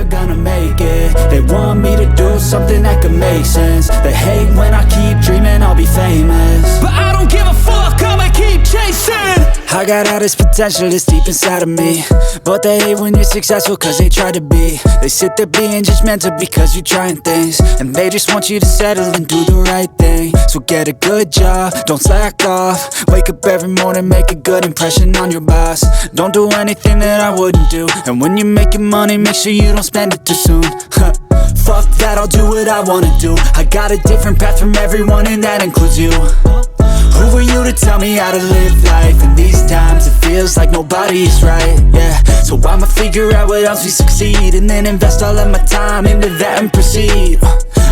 gonna make it. They want me to do something that could make sense. They hate when I keep dreaming I'll be famous, but I don't give a fuck, I'ma keep chasing. I got all this potential that's deep inside of me, but they hate when you're successful cause they try to be. They sit there being judgmental because you're trying things, and they just want you to settle and do the right thing. So get a good job, don't slack off. Wake up every morning, make a good impression on your boss. Don't do anything that I wouldn't do, and when you're making money, make sure you don't spend it too soon. Fuck that, I'll do what I wanna do. I got a different path from everyone, and that includes you. Who are you to tell me how to live life? In these times it feels like nobody's right, yeah. So I'ma figure out what else we succeed, and then invest all of my time into that and proceed.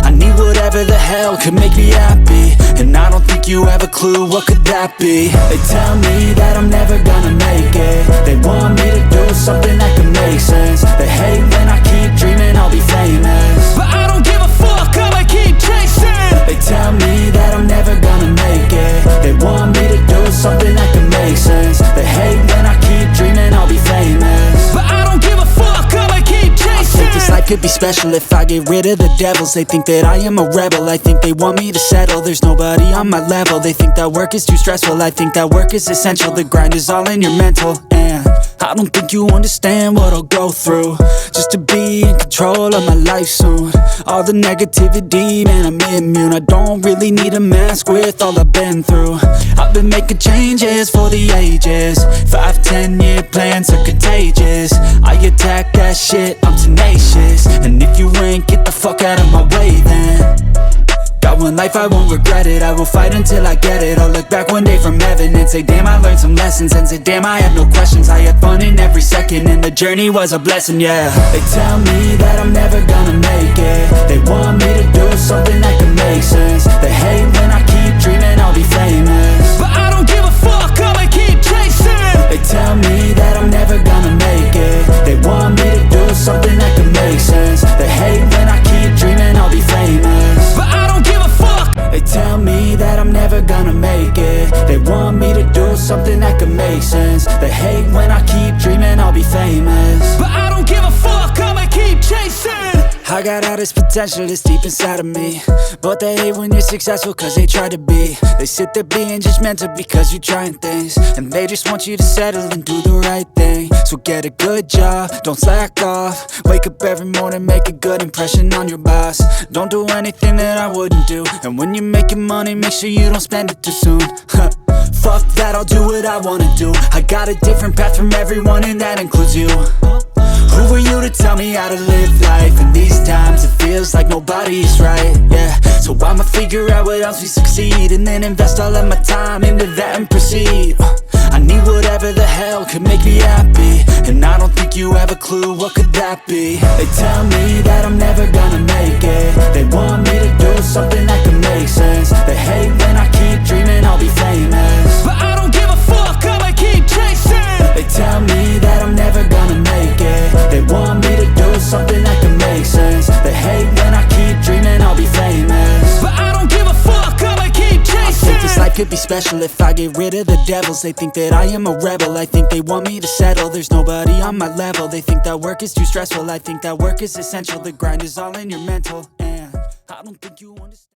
I need whatever the hell could make me happy, and I don't think you have a clue what could that be. They tell me that I'm never gonna make it. They want me to do something that can make sense. They hate when I keep dreaming I'll be famous, but I don't give a fuck, I'ma keep chasing. They tell me that I'm never gonna make it. They want me to do something that can make sense. They hate when I keep dreaming I'll be famous, but I don't give a fuck, I'ma keep chasing. I think this life could be special if I get rid of the devils. They think that I am a rebel, I think they want me to settle. There's nobody on my level, they think that work is too stressful. I think that work is essential, the grind is all in your mental. And I don't think you understand what I'll go through just to be in control of my life soon. All the negativity, man, I'm immune. I don't really need a mask with all I've been through. I've been making changes for the ages. 5-10 year plans are contagious. I attack that shit, I'm tenacious. And if you ain't, get the fuck out of my way then. Got one life, I won't regret it. I will fight until I get it. I'll look back one day from heaven and say, damn, I learned some lessons. And say, damn, I have no questions. I had fun in every second, and the journey was a blessing, yeah. They tell me that I'm never gonna make it. They want me to do something that can make sense. They hate when I keep dreaming I'll be famous, but I don't give a fuck, I'ma keep chasing. They tell me that I'm never gonna make it. They want me to do something that can make sense. They hate when I keep dreaming I'll be famous, but I don't give a fuck. They tell me that I'm never gonna make it. They want me to do something that can make sense. They hate when I keep dreaming I'll be famous, but I don't give a fuck, I'ma keep chasing. I got all this potential that's deep inside of me, but they hate when you're successful cause they try to be. They sit there being judgmental because you're trying things, and they just want you to settle and do the right thing. So get a good job, don't slack off. Wake up every morning, make a good impression on your boss. Don't do anything that I wouldn't do, and when you're making money, make sure you don't spend it too soon. Fuck that, I'll do what I wanna do. I got a different path from everyone, and that includes you. Who are you to tell me how to live life? In these times it feels like nobody's right, yeah. So I'ma figure out what else we succeed, and then invest all of my time into that and proceed. I need whatever the hell could make me happy, and I don't think you have a clue what could that be. They tell me that I'm never gonna make it. They want me to do something that can make sense. They hate when I keep dreaming I'll be famous, but I don't give a fuck, I'ma keep chasing. They tell me that I'm never gonna make it. They want me to do something that can make sense. They hate when I keep dreaming I'll be famous, but I don't give a fuck, I'ma keep chasing. I think this life could be special if I get rid of the devils. They think that I am a rebel, I think they want me to settle. There's nobody on my level, they think that work is too stressful. I think that work is essential, the grind is all in your mental. And I don't think you understand.